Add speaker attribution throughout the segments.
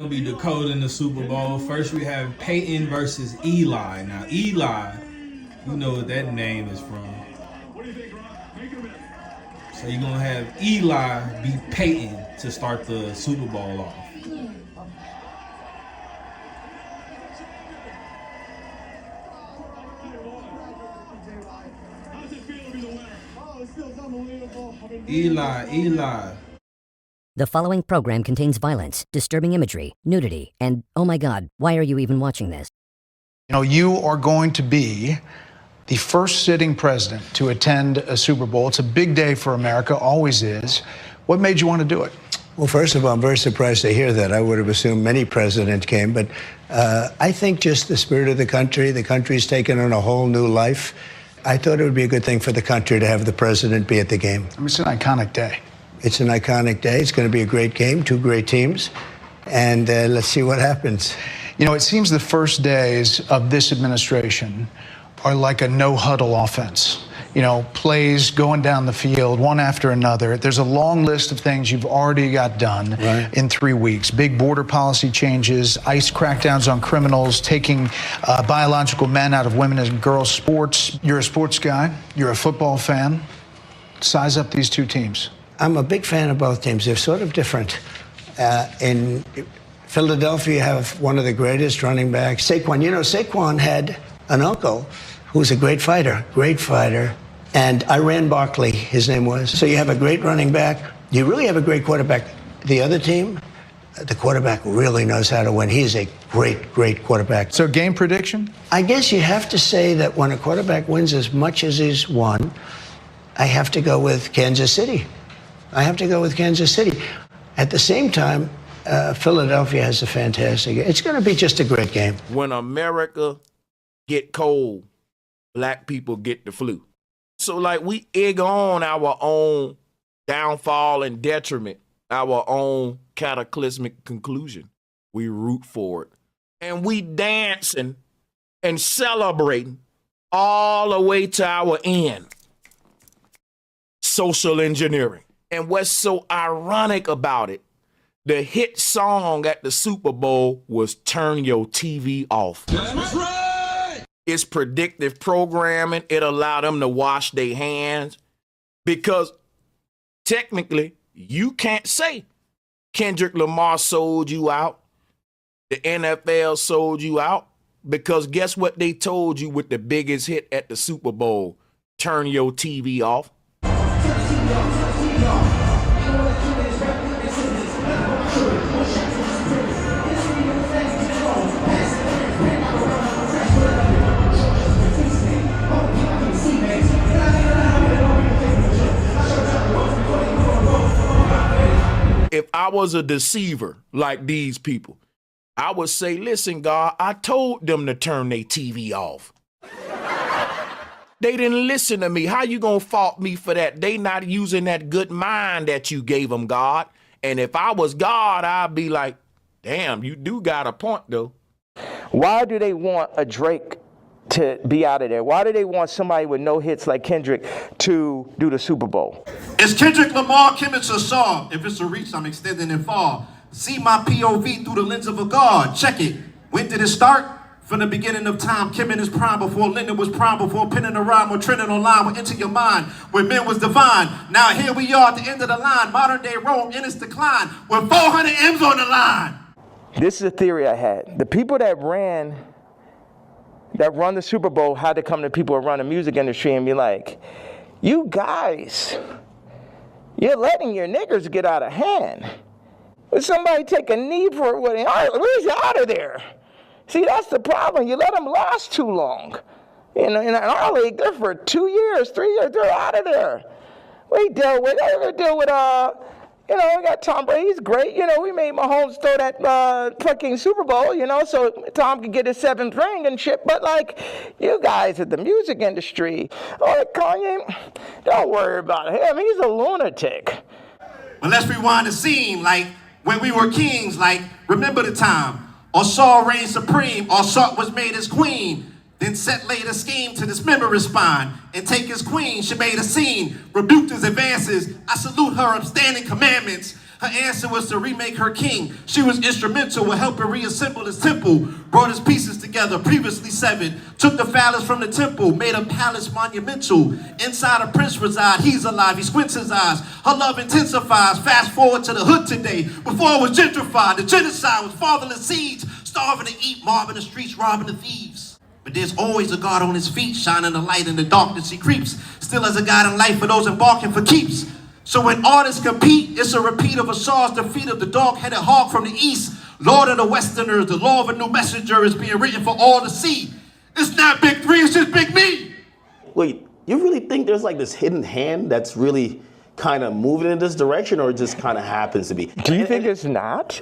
Speaker 1: Gonna be decoding the Super Bowl. First, we have Peyton versus Eli. Now, Eli, you know what that name is from. So you're gonna have Eli beat Peyton to start the Super Bowl off. Eli.
Speaker 2: The following program contains violence, disturbing imagery, nudity, and, oh my God, why are you even watching this?
Speaker 3: You know, you are going to be the first sitting president to attend a Super Bowl. It's a big day for America, always is. What made you want to do it?
Speaker 4: Well, first of all, I'm very surprised to hear that. I would have assumed many presidents came, but I think just the spirit of the country's taken on a whole new life. I thought it would be a good thing for the country to have the president be at the game.
Speaker 3: I mean, it's an iconic day.
Speaker 4: It's an iconic day. It's going to be a great game, two great teams, and let's see what happens.
Speaker 3: You know, it seems the first days of this administration are like a no-huddle offense. You know, plays going down the field, one after another. There's a long list of things you've already got done in 3 weeks. Big border policy changes, ICE crackdowns on criminals, taking biological men out of women and girls' sports. You're a sports guy. You're a football fan. Size up these two teams.
Speaker 4: I'm a big fan of both teams. They're sort of different. In Philadelphia, you have one of the greatest running backs, Saquon. You know, Saquon had an uncle who was a great fighter, and Iran Barkley, his name was. So you have a great running back. You really have a great quarterback. The other team, the quarterback really knows how to win. He's a great, great quarterback.
Speaker 3: So game prediction?
Speaker 4: I guess you have to say that when a quarterback wins as much as he's won, I have to go with Kansas City. At the same time, Philadelphia has a fantastic. It's going to be just a great game.
Speaker 5: When America get cold, black people get the flu. So like we egg on our own downfall and detriment, our own cataclysmic conclusion. We root for it. And we dancing and celebrating all the way to our end. Social engineering. And what's so ironic about it, the hit song at the Super Bowl was Turn Your TV Off. That's right. It's predictive programming. It allowed them to wash their hands because technically you can't say Kendrick Lamar sold you out. The NFL sold you out because guess what they told you with the biggest hit at the Super Bowl? Turn your TV off. If I was a deceiver like these people, I would say, listen, God, I told them to turn their TV off. They didn't listen to me. How you gonna fault me for that? They not using that good mind that you gave them, God. And if I was God, I'd be like, damn, you do got a point, though.
Speaker 6: Why do they want a Drake to be out of there? Why do they want somebody with no hits like Kendrick to do the Super Bowl?
Speaker 7: It's Kendrick Lamar, Kim, it's a song. If it's a reach, I'm extending it far. See my POV through the lens of a God. Check it. When did it start? From the beginning of time, Kim in his prime, before Linda was prime, before penning a rhyme or trending online, went into your mind, where men was divine. Now here we are at the end of the line, modern day Rome in its decline, with 400 M's on the line.
Speaker 6: This is a theory I had. The people that run the Super Bowl had to come to people who run the music industry and be like, you guys, you're letting your niggers get out of hand. Would somebody take a knee for it? Where's you out of there? See, that's the problem. You let them last too long. In our league, they're for 2 years, 3 years, they're out of there. We deal with, we got Tom Brady, he's great. We made Mahomes throw that fucking Super Bowl, so Tom could get his 7th ring and shit. But, you guys at the music industry, Kanye, don't worry about him. He's a lunatic.
Speaker 7: Well, let's rewind the scene, when we were kings, remember the time. Or Saul reigned supreme, or Salt was made as queen. Then Set laid a scheme to dismember his spine and take his queen. She made a scene, rebuked his advances. I salute her upstanding commandments. Her answer was to remake her king. She was instrumental in helping reassemble his temple, brought his pieces together, previously severed, took the phallus from the temple, made a palace monumental. Inside a prince reside, he's alive, he squints his eyes. Her love intensifies, fast forward to the hood today. Before it was gentrified, the genocide was fatherless seeds, starving to eat, mobbing the streets, robbing the thieves. But there's always a God on his feet, shining the light in the darkness he creeps, still as a guiding light for those embarking for keeps. So when artists compete, it's a repeat of Ashar's defeat of the dog-headed hog from the east. Lord of the Westerners, the law of a new messenger is being written for all to see. It's not Big Three, it's just Big Me.
Speaker 8: Wait, you really think there's like this hidden hand that's really kind of moving in this direction, or it just kind of happens to be?
Speaker 6: Do you think it's not?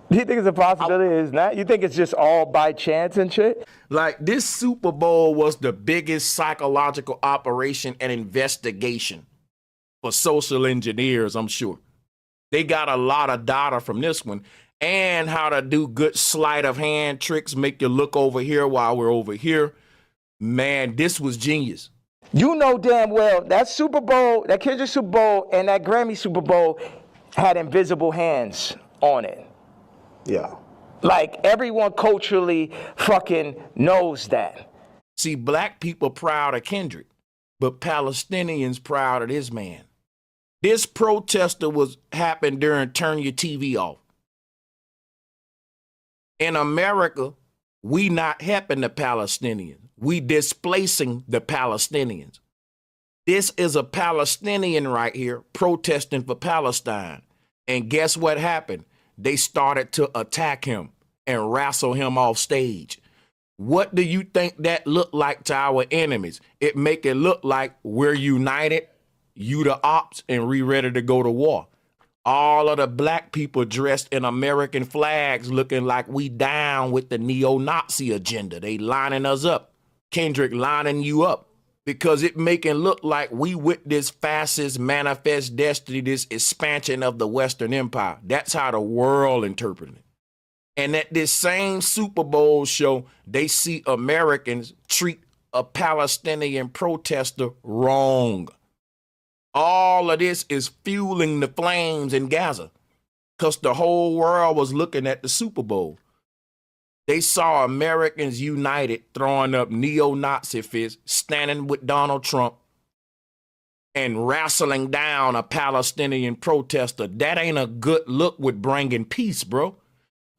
Speaker 6: Do you think it's a possibility it's not? You think it's just all by chance and shit?
Speaker 5: Like, this Super Bowl was the biggest psychological operation and investigation for social engineers, I'm sure. They got a lot of data from this one, and how to do good sleight of hand tricks, make you look over here while we're over here. Man, this was genius.
Speaker 6: You know damn well that Super Bowl, that Kendrick Super Bowl and that Grammy Super Bowl had invisible hands on it.
Speaker 8: Yeah.
Speaker 6: Like, everyone culturally fucking knows that.
Speaker 5: See, black people proud of Kendrick, but Palestinians proud of this man. This protester happened during Turn Your TV Off. In America, we not helping the Palestinians. We displacing the Palestinians. This is a Palestinian right here protesting for Palestine. And guess what happened? They started to attack him and wrestle him off stage. What do you think that looked like to our enemies? It make it look like we're united, you the ops, and we ready to go to war. All of the black people dressed in American flags looking like we down with the neo-Nazi agenda. They lining us up. Kendrick lining you up. Because it making look like we with this fascist manifest destiny, this expansion of the Western Empire. That's how the world interpreted it. And at this same Super Bowl show, they see Americans treat a Palestinian protester wrong. All of this is fueling the flames in Gaza because the whole world was looking at the Super Bowl. They saw Americans united, throwing up neo-Nazi fists, standing with Donald Trump, and wrestling down a Palestinian protester. That ain't a good look with bringing peace, bro.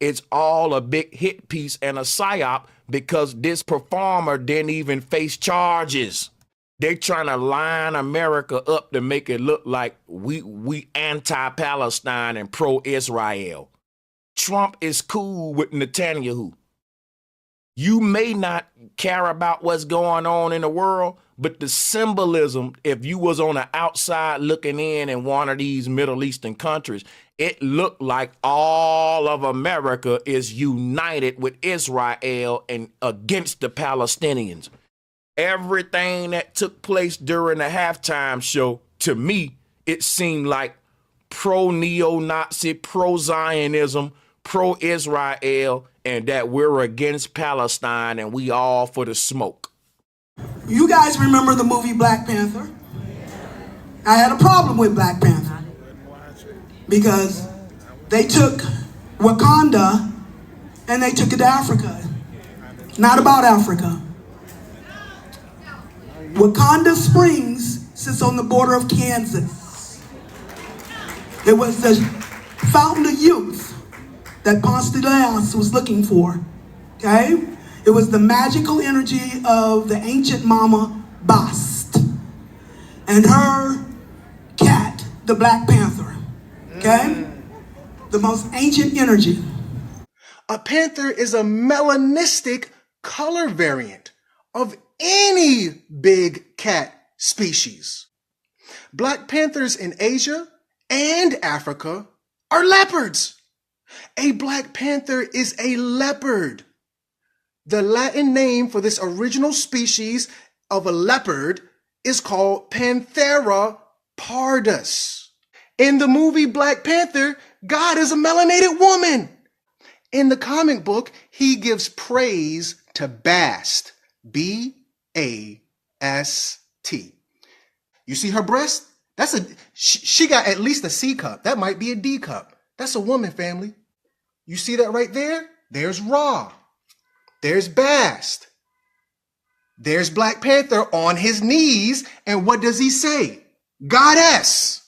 Speaker 5: It's all a big hit piece and a psyop because this performer didn't even face charges. They trying to line America up to make it look like we anti-Palestine and pro-Israel. Trump is cool with Netanyahu. You may not care about what's going on in the world, but the symbolism, if you was on the outside looking in one of these Middle Eastern countries, it looked like all of America is united with Israel and against the Palestinians. Everything that took place during the halftime show, to me, it seemed like pro-neo-Nazi, pro-Zionism, pro-Israel, and that we're against Palestine and we all for the smoke.
Speaker 9: You guys remember the movie Black Panther? I had a problem with Black Panther because they took Wakanda and they took it to Africa. Not about Africa. Wakanda Springs sits on the border of Kansas. It was the fountain of youth that Ponce de Leon was looking for, okay? It was the magical energy of the ancient mama Bast and her cat, the Black Panther, okay? The most ancient energy.
Speaker 10: A panther is a melanistic color variant of any big cat species. Black panthers in Asia and Africa are leopards. A black panther is a leopard. The Latin name for this original species of a leopard is called Panthera pardus. In the movie Black Panther, God is a melanated woman. In the comic book, he gives praise to Bast, B-A-S-T. You see her breast? She got at least a C cup. That might be a D cup. That's a woman, family. You see that right there? There's Ra. There's Bast. There's Black Panther on his knees. And what does he say? Goddess.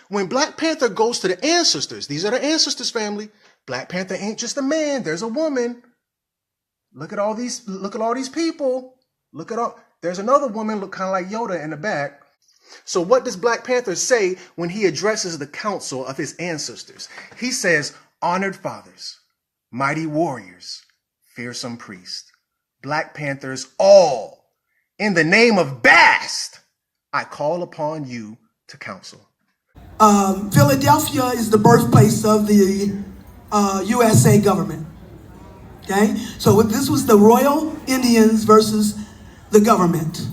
Speaker 10: When Black Panther goes to the ancestors, these are the ancestors, family. Black Panther ain't just a man. There's a woman. Look at all these people. There's another woman, look kind of like Yoda in the back. So what does Black Panther say when he addresses the council of his ancestors? He says, honored fathers, mighty warriors, fearsome priests, Black Panthers all, in the name of Bast, I call upon you to counsel.
Speaker 9: Philadelphia is the birthplace of the USA government. Okay, so this was the Royal Indians versus the government.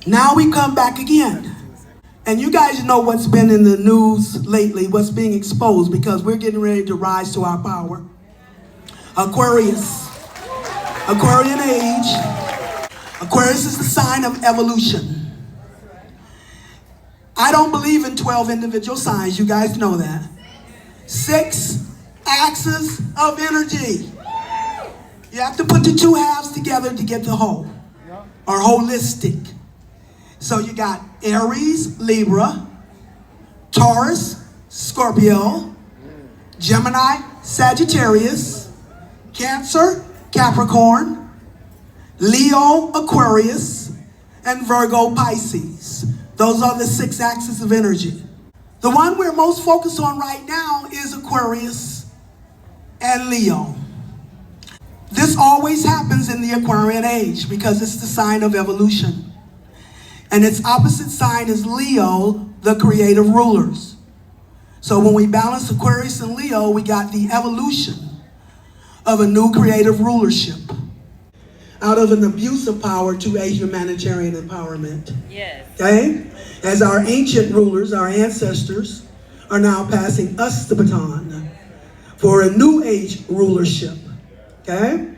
Speaker 9: Now we come back again. And you guys know what's been in the news lately, what's being exposed, because we're getting ready to rise to our power. Aquarius, Aquarian age. Aquarius is the sign of evolution. I don't believe in 12 individual signs, you guys know that. 6 axes of energy. You have to put the 2 halves together to get the whole, or holistic. So you got Aries, Libra, Taurus, Scorpio, Gemini, Sagittarius, Cancer, Capricorn, Leo, Aquarius, and Virgo, Pisces. Those are the 6 axes of energy. The one we're most focused on right now is Aquarius and Leo. This always happens in the Aquarian age because it's the sign of evolution. And its opposite sign is Leo, the creative rulers. So when we balance Aquarius and Leo, we got the evolution of a new creative rulership. Out of an abuse of power to a humanitarian empowerment. Yes. Okay? As our ancient rulers, our ancestors, are now passing us the baton for a new age rulership. Okay?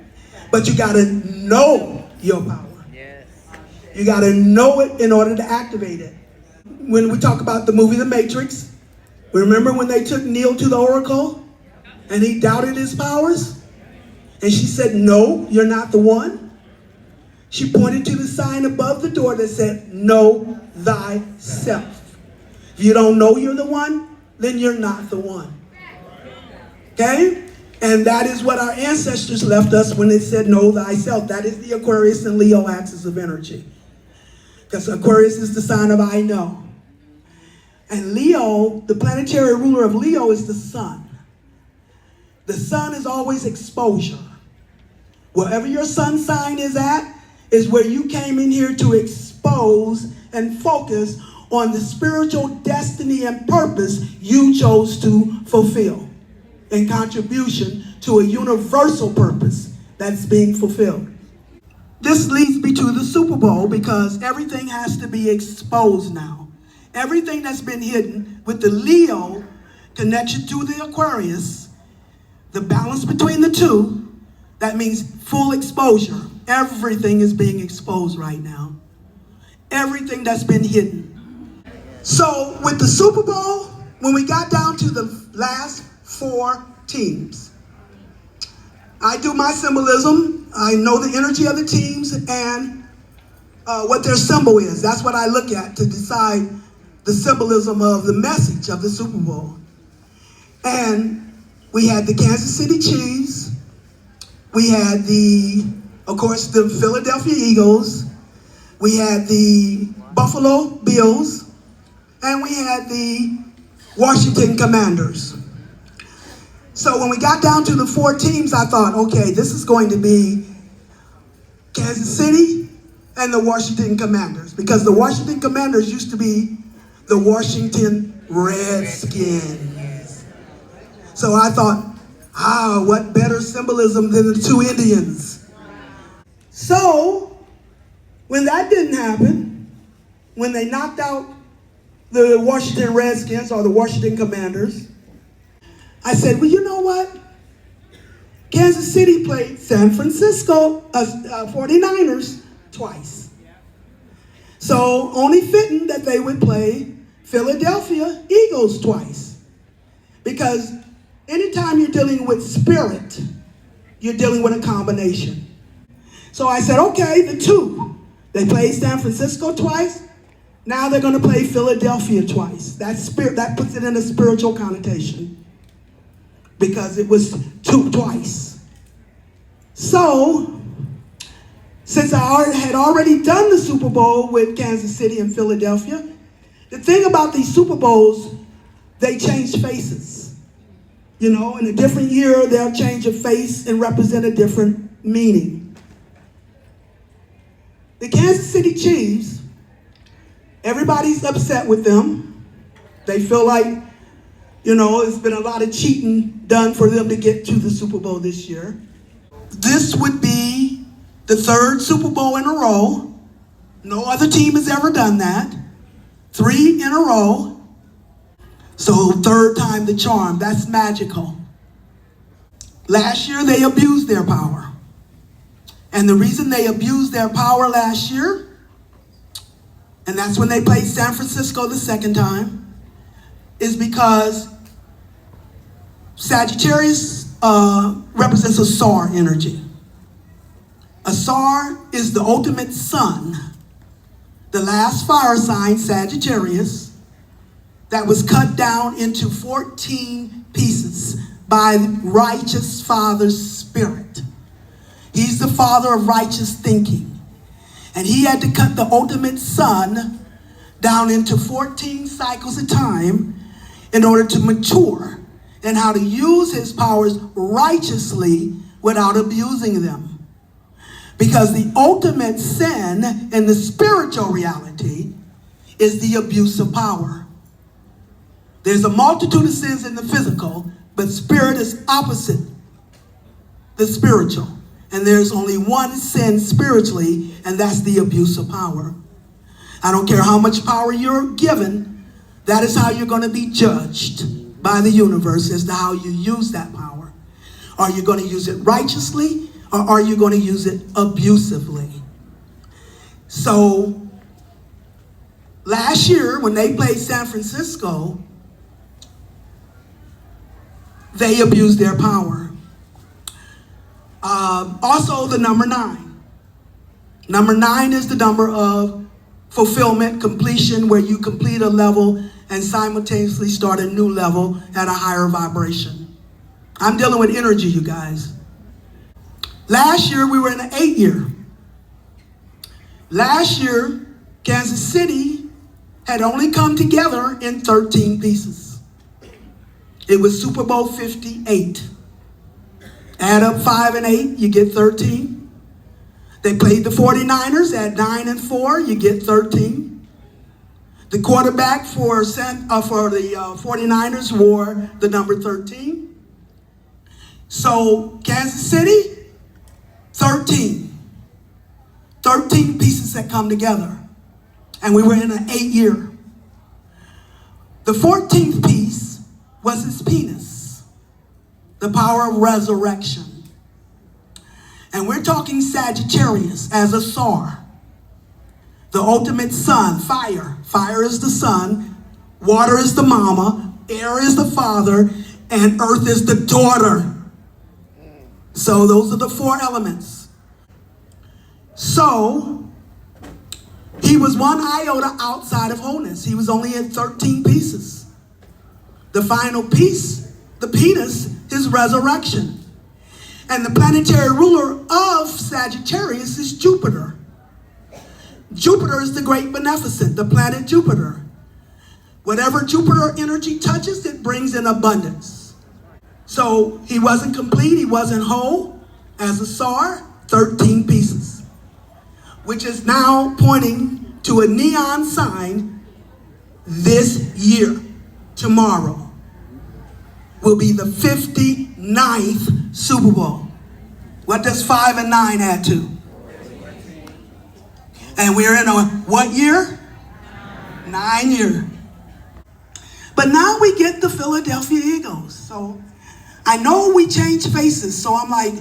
Speaker 9: But you gotta know your power. You got to know it in order to activate it. When we talk about the movie The Matrix, remember when they took Neo to the Oracle and he doubted his powers? And she said, no, you're not the one. She pointed to the sign above the door that said, know thyself. If you don't know you're the one, then you're not the one. Okay? And that is what our ancestors left us when it said, know thyself. That is the Aquarius and Leo axis of energy. Because Aquarius is the sign of I know. And Leo, the planetary ruler of Leo, is the sun. The sun is always exposure. Wherever your sun sign is at, is where you came in here to expose and focus on the spiritual destiny and purpose you chose to fulfill in contribution to a universal purpose that's being fulfilled. This leads me to the Super Bowl because everything has to be exposed now. Everything that's been hidden with the Leo connection to the Aquarius, the balance between the two, that means full exposure. Everything is being exposed right now. Everything that's been hidden. So with the Super Bowl, when we got down to the last 4 teams, I do my symbolism. I know the energy of the teams and what their symbol is. That's what I look at to decide the symbolism of the message of the Super Bowl. And we had the Kansas City Chiefs. We had of course, the Philadelphia Eagles. We had the Buffalo Bills. And we had the Washington Commanders. So when we got down to the 4 teams, I thought, okay, this is going to be Kansas City and the Washington Commanders, because the Washington Commanders used to be the Washington Redskins. So I thought, what better symbolism than the 2 Indians? So when that didn't happen, when they knocked out the Washington Redskins or the Washington Commanders, I said, well, you know what? Kansas City played San Francisco 49ers twice. So only fitting that they would play Philadelphia Eagles twice. Because anytime you're dealing with spirit, you're dealing with a combination. So I said, okay, the two. They played San Francisco twice. Now they're going to play Philadelphia twice. That puts it in a spiritual connotation because it was twice. So, since I had already done the Super Bowl with Kansas City and Philadelphia, the thing about these Super Bowls, they change faces. You know, in a different year, they'll change a face and represent a different meaning. The Kansas City Chiefs, everybody's upset with them. They feel like, you know, it's been a lot of cheating done for them to get to the Super Bowl this year. This would be the third Super Bowl in a row. No other team has ever done that. 3 in a row. So third time the charm. That's magical. Last year they abused their power. And the reason they abused their power last year, and that's when they played San Francisco the second time, is because Sagittarius represents a SAR energy. A SAR is the ultimate sun, the last fire sign, Sagittarius, that was cut down into 14 pieces by righteous Father's Spirit. He's the father of righteous thinking. And he had to cut the ultimate sun down into 14 cycles of time in order to mature and how to use his powers righteously without abusing them. Because the ultimate sin in the spiritual reality is the abuse of power. There's a multitude of sins in the physical, but spirit is opposite the spiritual. And there's only one sin spiritually, and that's the abuse of power. I don't care how much power you're given, that is how you're going to be judged by the universe as to how you use that power. Are you going to use it righteously, or are you going to use it abusively? So, last year when they played San Francisco, they abused their power. Also, the number 9. Number 9 is the number of fulfillment, completion, where you complete a level and simultaneously start a new level at a higher vibration. I'm dealing with energy, you guys. Last year, we were in an 8 year. Last year, Kansas City had only come together in 13 pieces. It was Super Bowl 58. Add up 5 and 8, you get 13. They played the 49ers at 9 and 4, you get 13. The quarterback for the 49ers wore the number 13. So Kansas City, 13. 13 pieces that come together. And we were in an 8 year. The 14th piece was his penis. The power of resurrection. And we're talking Sagittarius as a SAR. The ultimate sun, fire. Fire is the sun, water is the mama, air is the father, and earth is the daughter. So those are the 4 elements. So he was 1 iota outside of wholeness. He was only in 13 pieces. The final piece, the penis, is resurrection. And the planetary ruler of Sagittarius is Jupiter. Jupiter is the great beneficent, the planet Jupiter. Whatever Jupiter energy touches, it brings in abundance. So he wasn't complete, he wasn't whole. As a SAR, 13 pieces. Which is now pointing to a neon sign this year, tomorrow, will be the 59th Super Bowl. What does 5 and 9 add to? And we're in a what year? 9 year. But now we get the Philadelphia Eagles. So I know we change faces. So I'm like,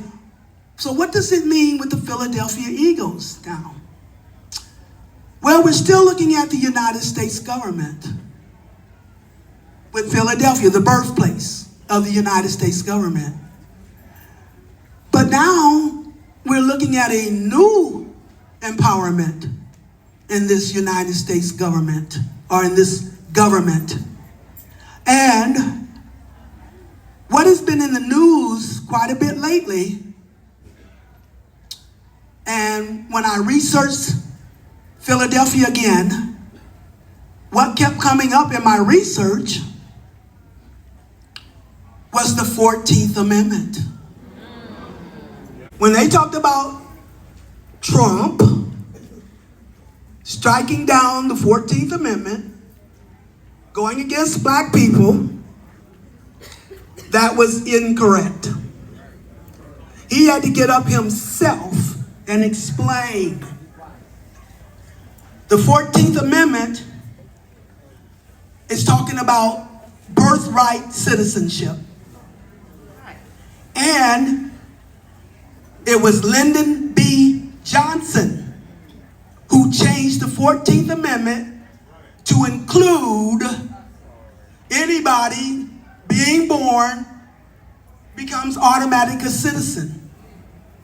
Speaker 9: so what does it mean with the Philadelphia Eagles now? Well, we're still looking at the United States government. with Philadelphia, the birthplace of the United States government. But now we're looking at a new empowerment in this United States government, or in this government. And what has been in the news quite a bit lately, and when I researched Philadelphia again, what kept coming up in my research was the 14th Amendment. When they talked about Trump striking down the 14th Amendment, going against black people, that was incorrect. He had to get up himself and explain. The 14th Amendment is talking about birthright citizenship. And it was Lyndon B. Johnson who changed the 14th Amendment to include anybody being born becomes automatic a citizen.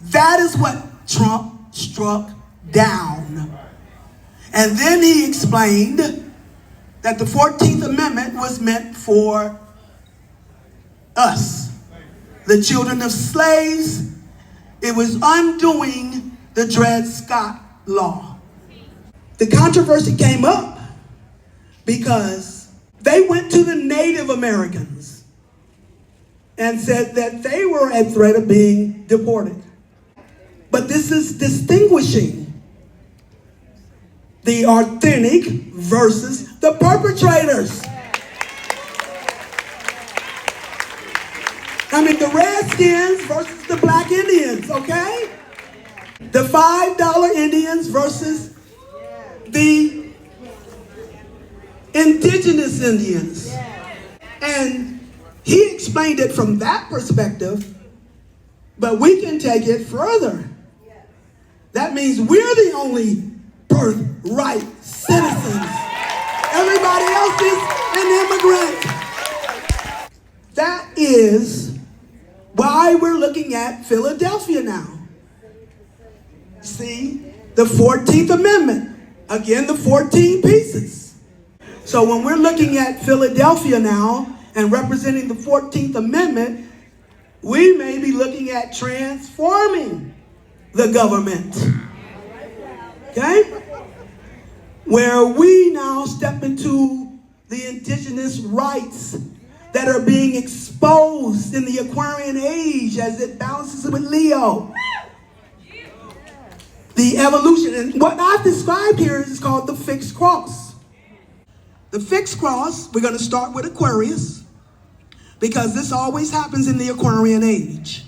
Speaker 9: That is what Trump struck down. And then he explained that the 14th Amendment was meant for us, the children of slaves. It was undoing the Dred Scott law. The controversy came up because they went to the Native Americans and said that they were at threat of being deported. But this is distinguishing the authentic versus the perpetrators. I mean, the Redskins versus the Black Indians, okay? The $5 Indians versus the indigenous Indians. And he explained it from that perspective, but we can take it further. That means we're the only birthright citizens. Everybody else is an immigrant. That is why we're looking at Philadelphia now. See, the 14th Amendment, again, the 14 pieces. So when we're looking at Philadelphia now and representing the 14th Amendment, we may be looking at transforming the government. Okay? Where we now step into the indigenous rights that are being exposed in the Aquarian age as it balances with Leo. The evolution, and what I've described here is called the fixed cross. The fixed cross, we're going to start with Aquarius, because this always happens in the Aquarian age.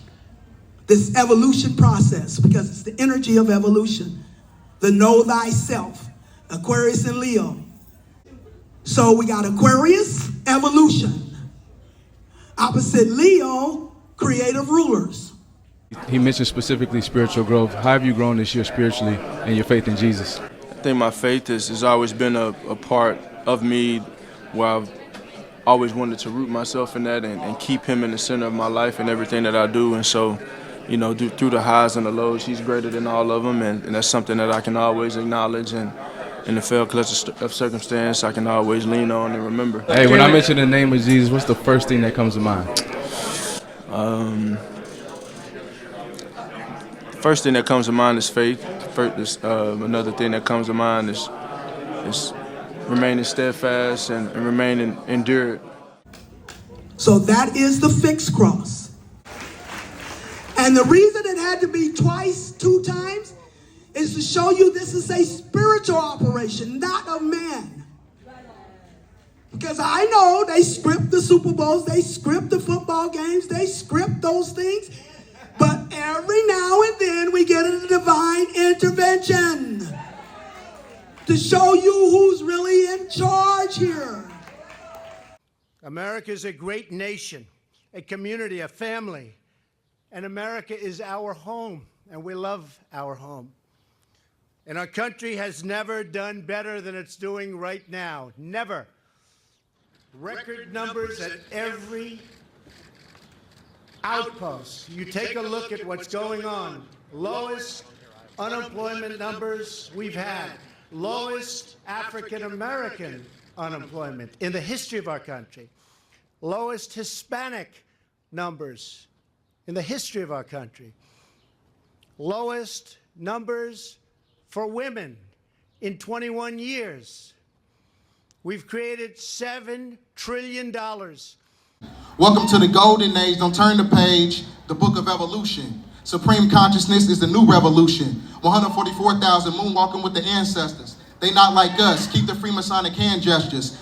Speaker 9: This evolution process, because it's the energy of evolution. The know thyself, Aquarius and Leo. So we got Aquarius, evolution. Opposite Leo, creative rulers.
Speaker 11: He mentioned specifically spiritual growth. How have you grown this year spiritually and your faith in Jesus?
Speaker 12: I think my faith has always been a part of me where I've always wanted to root myself in that and keep him in the center of my life and everything that I do. And so, you know, through the highs and the lows, he's greater than all of them. And that's something that I can always acknowledge. And in the failed clutch of circumstance, I can always lean on and remember.
Speaker 11: Hey, when I mention the name of Jesus, what's the first thing that comes to mind?
Speaker 12: First thing that comes to mind is faith. Another thing that comes to mind is remaining steadfast and remaining endured.
Speaker 9: So that is the fixed cross. And the reason it had to be twice, 2 times, is to show you this is a spiritual operation, not of man. Because I know they script the Super Bowls, they script the football games, they script those things. But every now and then we get a divine intervention to show you who's really in charge here.
Speaker 13: America is a great nation, a community, a family. And America is our home, and we love our home. And our country has never done better than it's doing right now. Never. Record numbers at every outpost. You take a look at what's going on. Lowest unemployment numbers we've had. Lowest African American unemployment in the history of our country. Lowest Hispanic numbers in the history of our country. Lowest numbers for women in 21 years. We've created $7 trillion.
Speaker 7: Welcome to the golden age. Don't turn the page. The book of evolution. Supreme consciousness is the new revolution. 144,000 moonwalking with the ancestors. They not like us. Keep the Freemasonic hand gestures.